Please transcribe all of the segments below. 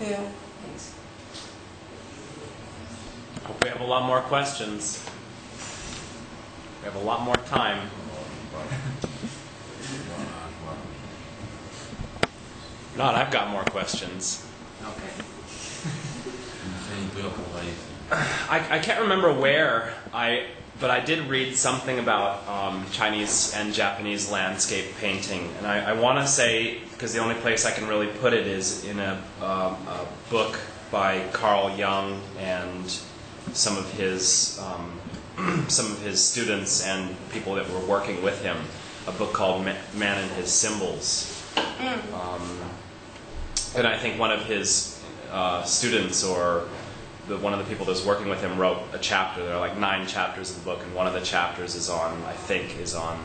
Yeah. Thanks. Hope we have a lot more questions. We have a lot more time. Not, I've got more questions. Okay. I can't remember where, but I did read something about Chinese and Japanese landscape painting. And I want to say, because the only place I can really put it is in a book by Carl Jung and some of his students and people that were working with him. A book called Man and His Symbols. And I think one of his students or one of the people that was working with him wrote a chapter. There are like 9 chapters of the book, and one of the chapters is on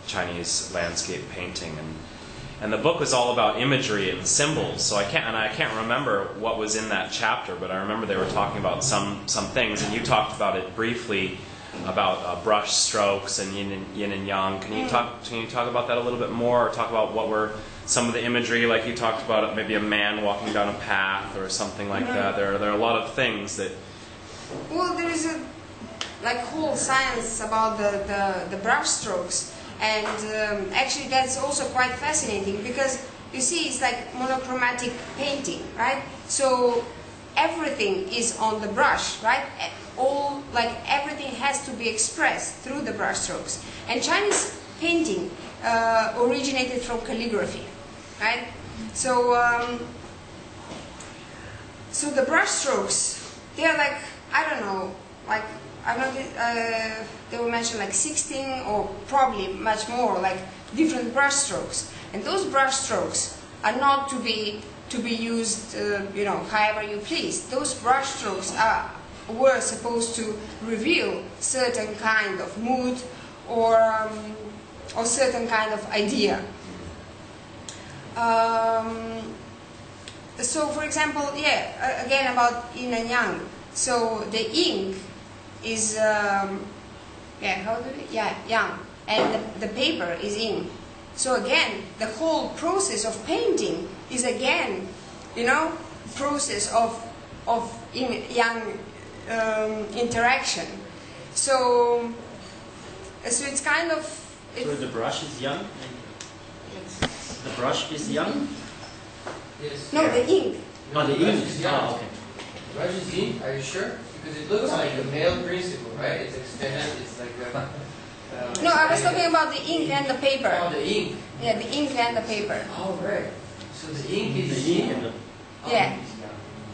Chinese landscape painting. And the book was all about imagery and symbols. So I can't remember what was in that chapter, but I remember they were talking about some things, and you talked about it briefly about brush strokes and yin and yang. Can you talk about that a little bit more, or talk about what were some of the imagery, like you talked about maybe a man walking down a path or something like that. There are a lot of things that... Well, there is a whole science about the brush strokes, and actually that's also quite fascinating, because you see it's like monochromatic painting, right? So everything is on the brush, right? Everything has to be expressed through the brush strokes. And Chinese painting originated from calligraphy. Right? So, so the brush strokes, they're like, I don't know, like, I know they will mention like 16 or probably much more, like different brush strokes. And those brush strokes are not to be used, however you please. Those brush strokes were supposed to reveal certain kind of mood or certain kind of idea. So, for example, again about yin and yang. So the ink is yang, and the paper is yin. So again, the whole process of painting is again, process of yin yang interaction. So it's kind of. So the brush is yang. The brush is young? Yes. No, the ink. No, the ink. Is young. Okay. The brush is ink, are you sure? Because it looks like the male principle, right? It's extended, it's like a... No, I was talking about the ink and the paper. Oh, the ink. Yeah, the ink and the paper. Oh, right. So the ink is The ink young. and the... Yeah.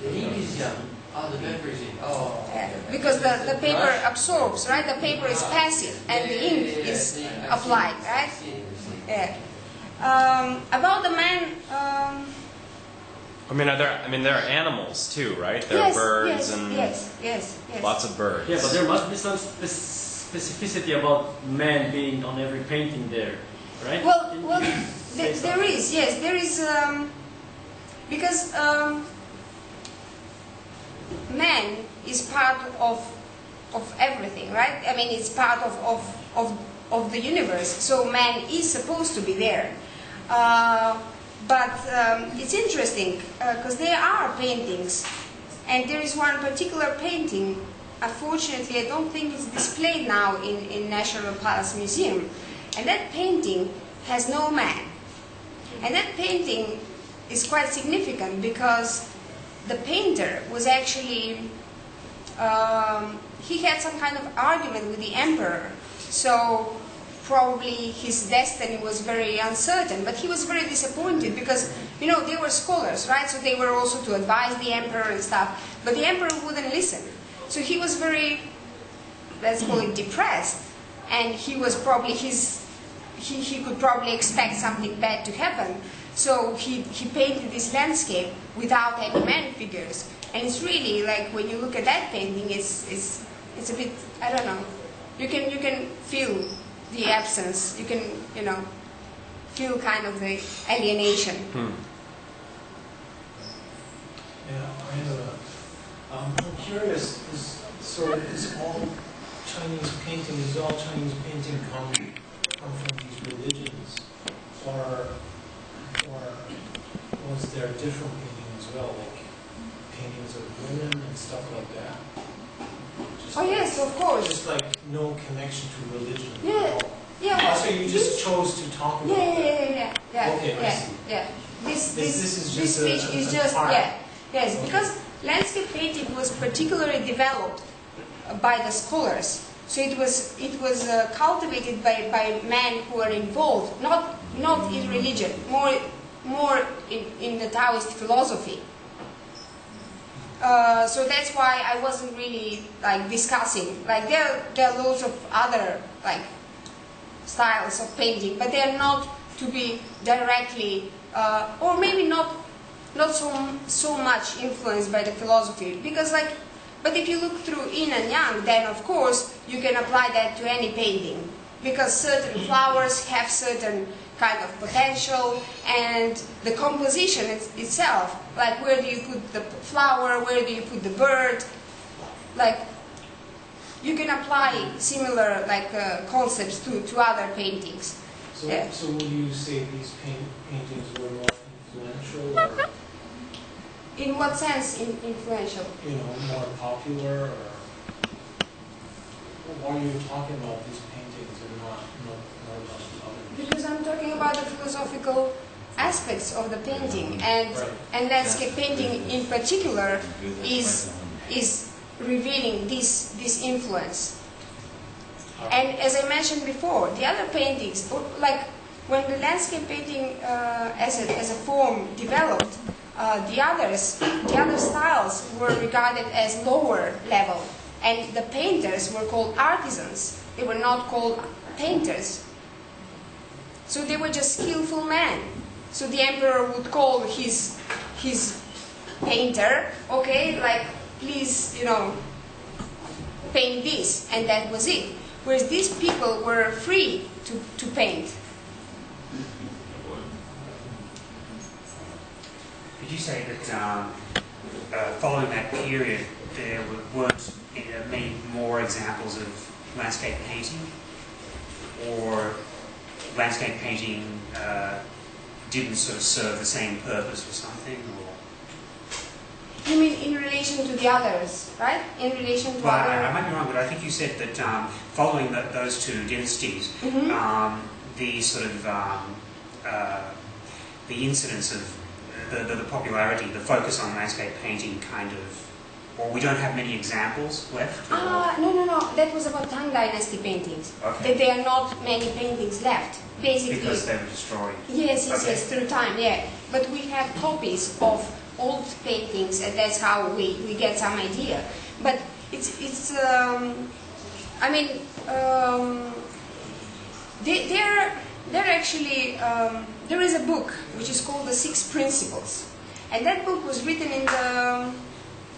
The ink is young. Oh, the paper is ink. Oh. Yeah. Because the paper absorbs, right? The paper is passive and the ink is applied, right? Yeah. About the man. there are animals too, right? There are birds and yes. lots of birds. Yeah, but there must be some specificity about man being on every painting there, right? Well, there is, yes, there is, because man is part of everything, right? I mean, it's part of the universe, so man is supposed to be there. But it's interesting because there are paintings, and there is one particular painting. Unfortunately, I don't think it's displayed now in National Palace Museum, and that painting has no man. And that painting is quite significant because the painter was actually he had some kind of argument with the emperor, so probably his destiny was very uncertain, but he was very disappointed because, they were scholars, right? So they were also to advise the emperor and stuff, but the emperor wouldn't listen. So he was very, let's call it, depressed, and he was probably, he could probably expect something bad to happen. So he painted this landscape without any man figures. And it's really like, when you look at that painting, it's a bit, I don't know, you can feel the absence, you can, feel kind of the alienation. Yeah, I'm curious, is all Chinese painting come from these religions, or was there different painting as well? Like, paintings of women and stuff like that. Just Oh yes, of course. Just like no connection to religion. Yeah. at all. Yeah. So you just chose to talk about that. Yeah. Okay, I see. Yeah. This is This just speech is a just part. yes, Okay. because landscape painting was particularly developed by the scholars. So it was cultivated by men who are involved, not in religion, more in the Taoist philosophy. So that's why I wasn't really like discussing. Like there are loads of other like styles of painting, but they are not to be directly, or maybe not so much influenced by the philosophy. Because like, but if you look through yin and yang, then of course you can apply that to any painting, because certain flowers have certain kind of potential, and the composition itself, like where do you put the flower, where do you put the bird, like you can apply similar like concepts to other paintings. So, Yeah. so would you say these paintings were more influential, or In what sense influential? more popular, or why are you talking about these paintings and not about others? Because I'm talking about the philosophical aspects of the painting, and Right. landscape painting in particular is revealing this influence. And as I mentioned before, the other paintings, like when the landscape painting as a form developed, the other styles were regarded as lower level, and the painters were called artisans. They were not called painters. So they were just skillful men. So the emperor would call his painter, okay, like please, paint this, and that was it. Whereas these people were free to paint. Did you say that following that period there weren't many more examples of landscape painting, or landscape painting didn't sort of serve the same purpose or something? Or? You mean in relation to the others, right? In relation to Well, other... I might be wrong, but I think you said that following those two dynasties, the sort of the incidence of the popularity, the focus on landscape painting kind of, or we don't have many examples left? No. That was about Tang Dynasty paintings. Okay. That there are not many paintings left. Basically, Because they were destroyed. Yes, Okay. through time, yeah. But we have copies of old paintings, and that's how we get some idea. But there is a book which is called The Six Principles, and that book was written in the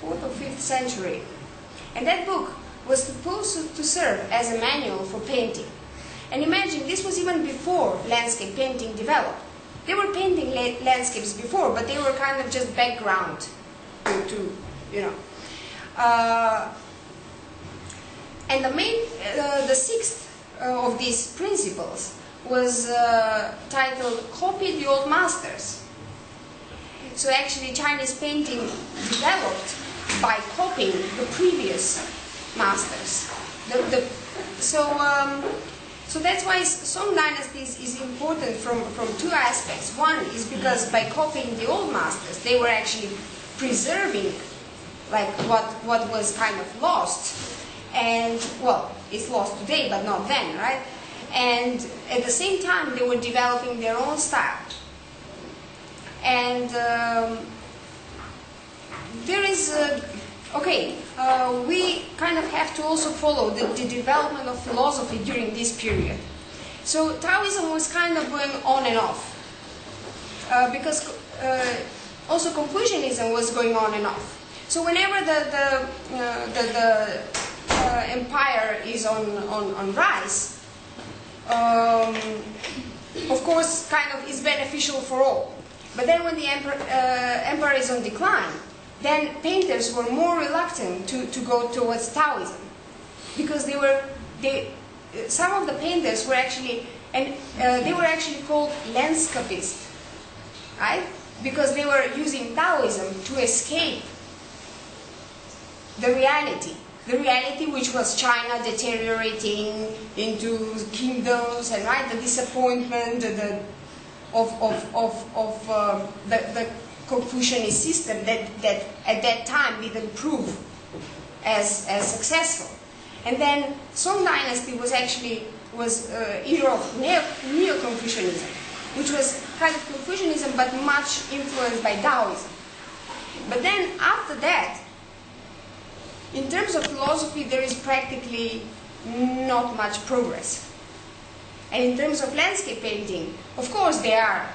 4th or 5th century, and that book was supposed to serve as a manual for painting. And imagine, this was even before landscape painting developed. They were painting landscapes before, but they were kind of just background to and the sixth of these principles was titled "Copy the Old Masters." So actually, Chinese painting developed by copying the previous masters. So that's why Song Dynasty is important from two aspects. One is because by copying the old masters, they were actually preserving like what was kind of lost. And, well, it's lost today, but not then, right? And at the same time, they were developing their own style. And there is, we kind of have to also follow the development of philosophy during this period. So Taoism was kind of going on and off, because also Confucianism was going on and off. So whenever the empire is on rise, of course, kind of is beneficial for all. But then when the empire is on decline, then painters were more reluctant to go towards Taoism, because some of the painters were actually, they were actually called landscapists, right? Because they were using Taoism to escape the reality which was China deteriorating into kingdoms, and right, the disappointment of the Confucianist system that at that time didn't prove as successful. And then Song Dynasty was actually era of Neo-Confucianism, which was kind of Confucianism but much influenced by Taoism. But then after that, in terms of philosophy, there is practically not much progress. And in terms of landscape painting, of course there are,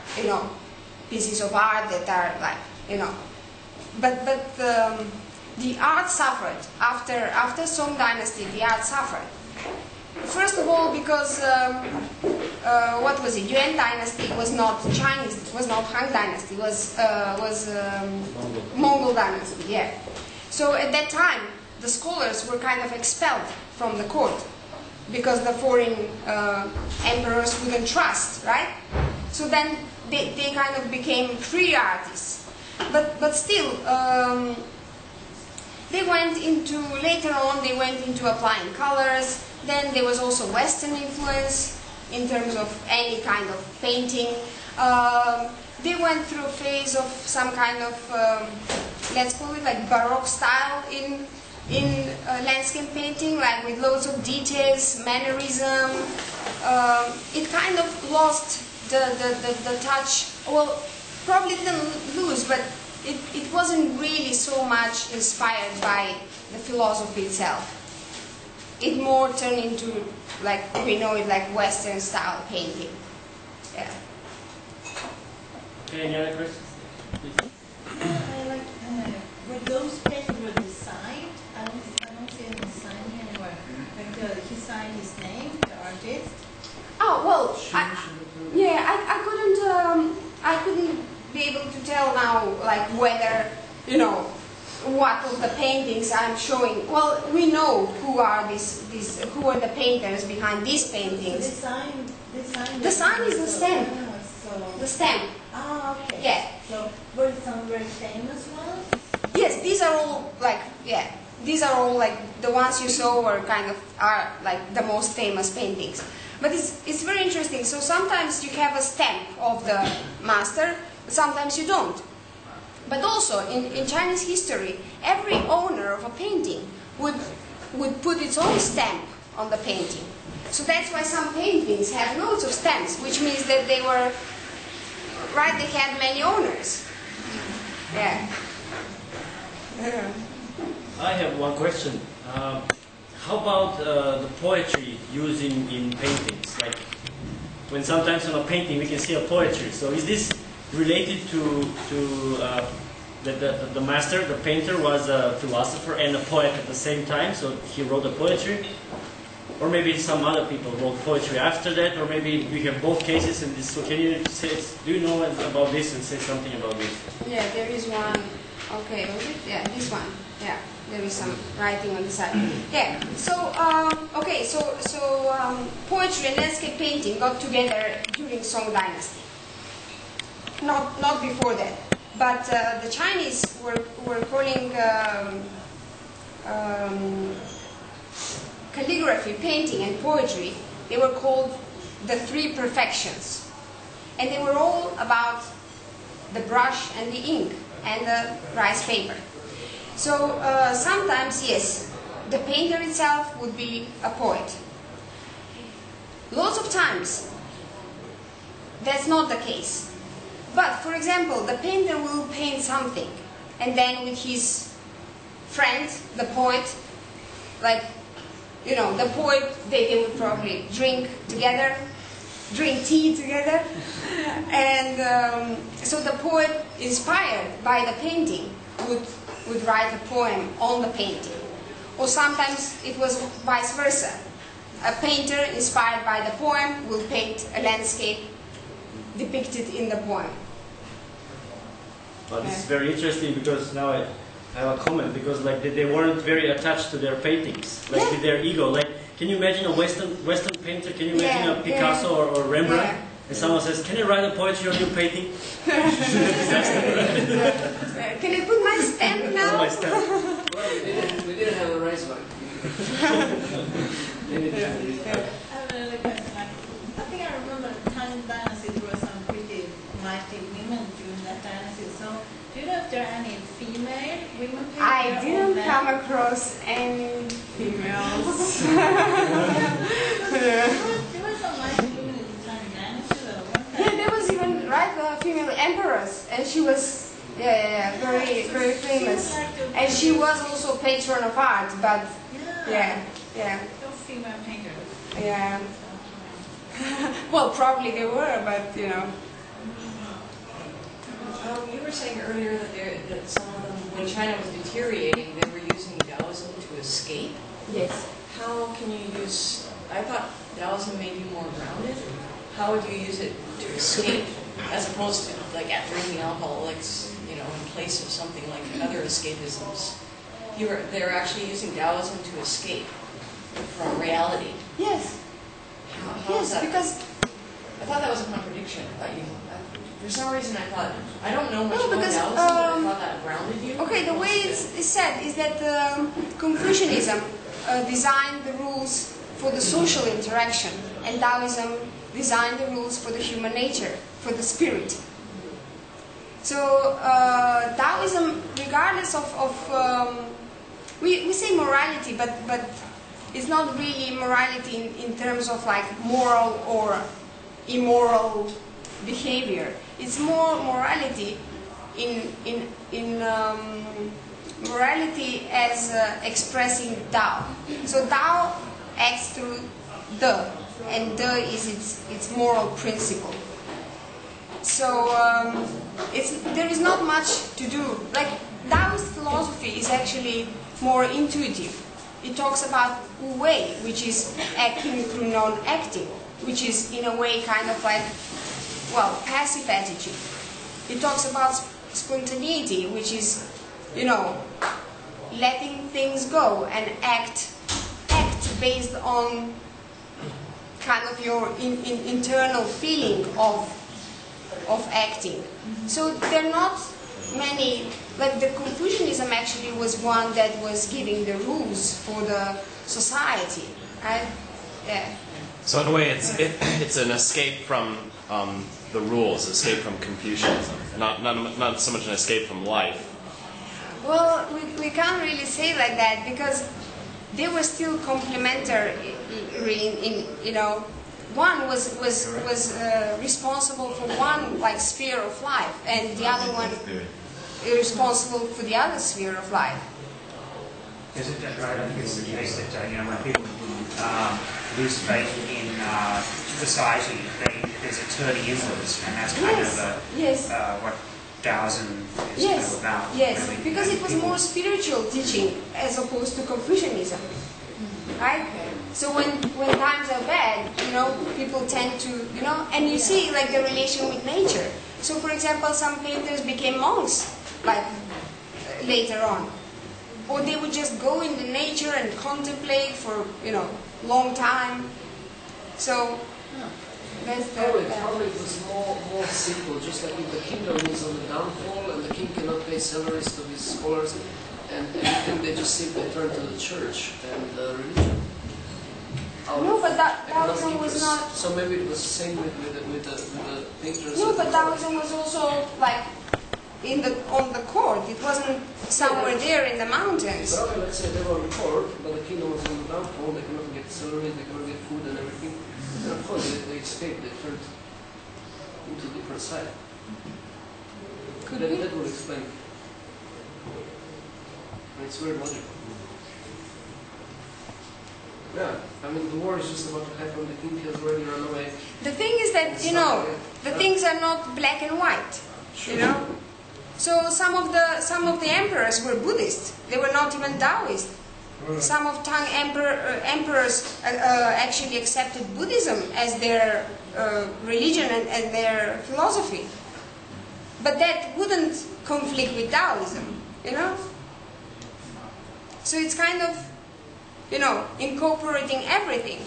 pieces of art that are like, but the art suffered after Song Dynasty. The art suffered. First of all, because what was it? Yuan Dynasty was not Chinese. It was not Han Dynasty. It was Mongol Dynasty. Yeah. So at that time, the scholars were kind of expelled from the court because the foreign emperors wouldn't trust, right? So then they kind of became free artists. But still, later on they went into applying colors. Then there was also Western influence in terms of any kind of painting. They went through a phase of some kind of, let's call it like Baroque style in landscape painting, like with loads of details, mannerism. It kind of lost the touch. Well, probably didn't lose, but it wasn't really so much inspired by the philosophy itself. It more turned into, like we know it, like Western style painting. Yeah. Okay, any other questions? Were those paintings were designed? I don't see any sign anywhere. Like he signed his name, the artist. Oh well, I couldn't be able to tell now, like whether what of the paintings I'm showing. Well, we know who are who are the painters behind these paintings. The sign is the stamp. The stamp. Ah, okay. Yeah. So were some very famous ones? Yes, these are all like these are all like the ones you saw are like the most famous paintings. But it's very interesting. So sometimes you have a stamp of the master, but sometimes you don't. But also in Chinese history, every owner of a painting would put its own stamp on the painting. So that's why some paintings have loads of stamps, which means that they were they had many owners. Yeah. I have one question. How about the poetry used in paintings? Like when sometimes on a painting we can see a poetry. So is this related to the master, the painter, was a philosopher and a poet at the same time, so he wrote a poetry? Or maybe some other people wrote poetry after that, or maybe we have both cases in this. So can you do you know about this and say something about this? Yeah, there is one. Okay, was it? Yeah, this one. Yeah, there is some writing on the side. Yeah. So poetry and landscape painting got together during Song Dynasty. Not before that, but the Chinese were calling calligraphy, painting, and poetry. They were called the three perfections, and they were all about the brush and the ink and the rice paper. So sometimes, yes, the painter itself would be a poet. Lots of times, that's not the case. But, for example, the painter will paint something, and then with his friend, the poet, the poet, they would probably drink tea together, and so the poet, inspired by the painting, would write a poem on the painting. Or sometimes it was vice versa. A painter, inspired by the poem, will paint a landscape depicted in the poem. Well, this is very interesting because now I have a comment, because they weren't very attached to their paintings, with their ego. Can you imagine a Western painter? Can you imagine a Picasso or Rembrandt? Yeah. And someone says, "Can you write a poetry on your painting?" Can I put my stamp now? Well, Maybe Yeah. I have another question. I think I remember the Tang Dynasty, there were some pretty mighty women during that dynasty. So, do you know if there are any female women? I there or didn't men? come across any females. There were some mighty women in the Tang Dynasty, though, weren't there? Yeah, there was even a female empress, and she was very famous. And she was also patron of art, but yeah. No female painters. Yeah. Well, probably they were, but you know. You were saying earlier that some of them, when China was deteriorating, they were using Taoism to escape. Yes. How can you use? I thought Taoism made you more grounded. How would you use it to escape, as opposed to like at drinking alcohol, like in place of something like other escapisms? They're actually using Taoism to escape from reality. Yes. How is Yes, that? because I thought that was a contradiction. For some reason, I thought I don't know much No, about because, Taoism, but I thought that grounded you. okay, the way it's said is that Confucianism designed the rules for the social interaction, and Taoism designed the rules for the human nature, for the spirit. So Taoism, regardless of we say morality, but it's not really morality in terms of like moral or immoral behavior. It's more morality in morality as expressing Tao. So Tao acts through De, and De is its moral principle. So there is not much to do. Like Taoist philosophy is actually more intuitive. It talks about Wu Wei, which is acting through non-acting, which is in a way kind of like, well, passive attitude. It talks about spontaneity, which is, letting things go and act based on kind of your internal feeling of acting. So there are not many, like the Confucianism actually was one that was giving the rules for the society, right? Yeah. So in a way, it's an escape from the rules, escape from Confucianism, not so much an escape from life. Well, we can't really say like that because they were still complementary. One was responsible for one like sphere of life, and the other one responsible for the other sphere of life. Is it right? I think it's the case that when people lose faith in society, there's a turning inwards, and that's kind of what Taoism is kind of about. Yes, really. because it was more spiritual teaching as opposed to Confucianism, right? So when times are bad, people tend to, and you see like the relation with nature. So for example, some painters became monks, like later on. Or they would just go in the nature and contemplate for, long time. So that's Probably it was more simple, just like if the kingdom is on the downfall and the king cannot pay salaries to his scholars, and everything, they just simply turn to the church and religion. No, but Taoism was not. So maybe it was the same with the painters. No, but Taoism was also like on the court. It wasn't somewhere there in the mountains. But okay, let's say they were on the court, but the kingdom was on the downfall. They cannot get salaries, they cannot get food and everything. And of course, they escaped. They turned into a different side. That would explain. And it's very logical. Yeah, I mean, the war is just about to happen. The king has already run away. The thing is that, the things are not black and white, So some of the emperors were Buddhist. They were not even Taoist. Some of Tang emperors actually accepted Buddhism as their religion and their philosophy. But that wouldn't conflict with Taoism, So it's kind of, incorporating everything.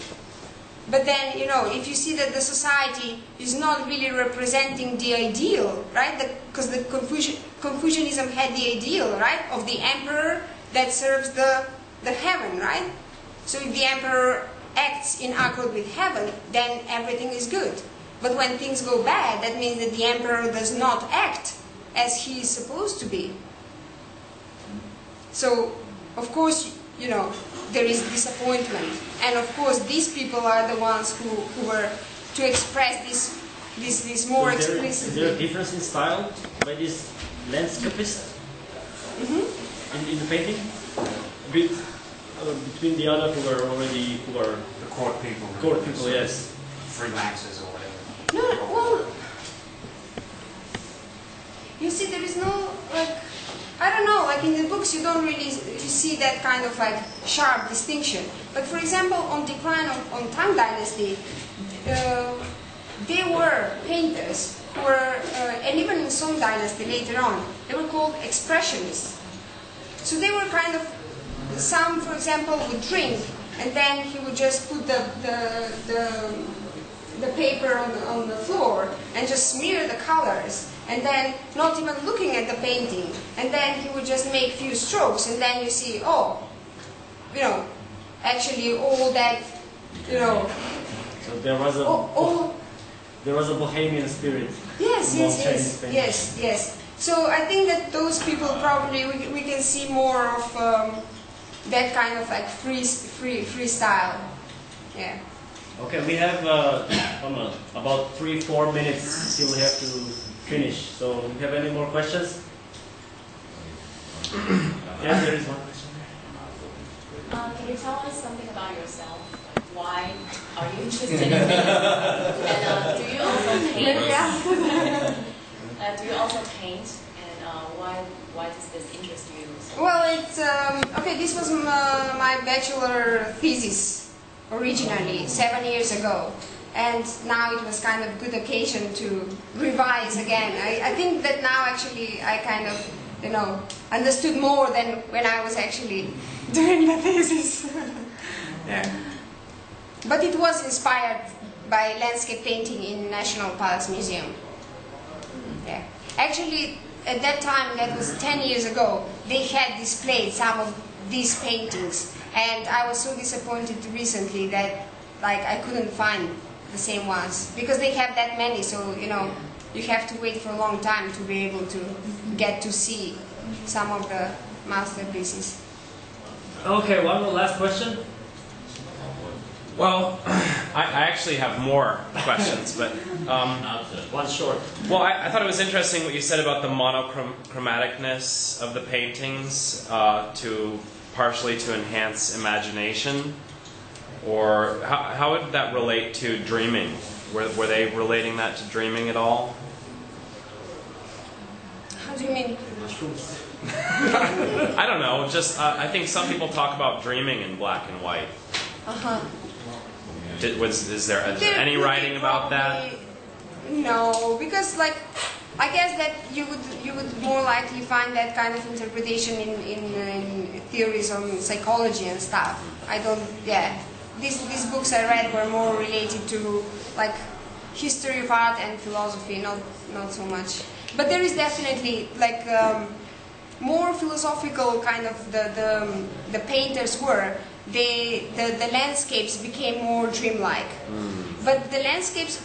But then, if you see that the society is not really representing the ideal, right? Because the Confucianism had the ideal, right, of the emperor that serves the heaven, right? So if the emperor acts in accord with heaven, then everything is good. But when things go bad, that means that the emperor does not act as he is supposed to be. So, of course, you know, there is disappointment. And of course, these people are the ones who were to express this more explicitly. Is there a difference in style by these landscapists in the painting? Between the other who are The court people. court people, yes. Freelancers or whatever. No, well, you see, there is no, like, I don't know, like in the books you don't really see that kind of like sharp distinction. But for example, on Decline on Tang Dynasty, they were painters who were, and even in Song Dynasty later on, they were called expressionists. So they were kind of, some, for example, would drink, and then he would just put the paper on the floor and just smear the colors, and then not even looking at the painting, and then he would just make few strokes, and then you see, oh, you know, actually all that, you know. So there was a bohemian spirit. Yes, among yes, Chinese yes, painters. yes. So I think that those people probably we can see more of that kind of like freestyle. Yeah. Okay, we have about 3-4 minutes till we have to finish. So, do you have any more questions? Yes, there is one question. Can you tell us something about yourself? Like, why are you interested in painting? And do you also paint? Do you also paint? And why does this interest you? Well, it's okay. This was my bachelor thesis originally 7 years ago, and now it was kind of good occasion to revise again. I think that now actually I kind of, you know, understood more than when I was actually doing the thesis. Yeah. But it was inspired by landscape painting in National Palace Museum. Yeah. Actually, at that time, that was 10 years ago, they had displayed some of these paintings, and I was so disappointed recently that like I couldn't find the same ones, because they have that many, so you know, you have to wait for a long time to be able to get to see some of the masterpieces. Okay, one more last question. Well, I actually have more questions, but one short. well, I thought it was interesting what you said about the monochromaticness of the paintings to partially to enhance imagination, or how would that relate to dreaming? Were they relating that to dreaming at all? How do you mean? I don't know. Just I think some people talk about dreaming in black and white. Is there any writing about that? No, because like I guess that you would more likely find that kind of interpretation in theories on psychology and stuff. I don't. Yeah, these books I read were more related to like history of art and philosophy, not so much. But there is definitely like more philosophical kind of the painters were. The landscapes became more dreamlike. But the landscapes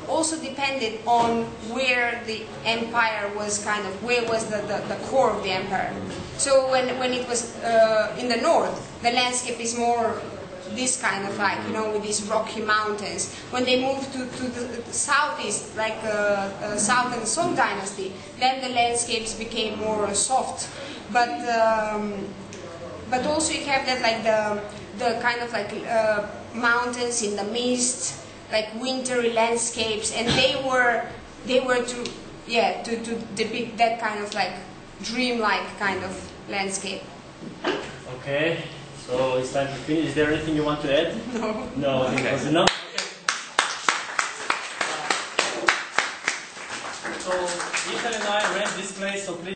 also depended on where the empire was kind of, where was the core of the empire. So when it was in the north, the landscape is more this kind of like, you know, with these rocky mountains. When they moved to the southeast, like southern Song Dynasty, then the landscapes became more soft. But also you have that like the kind of like mountains in the mist, like wintry landscapes, and they were to depict that kind of like dreamlike kind of landscape. Okay, so it's time to finish. Is there anything you want to add? No. No, I think Okay. it was enough. So Ethan and I rent this place, so please.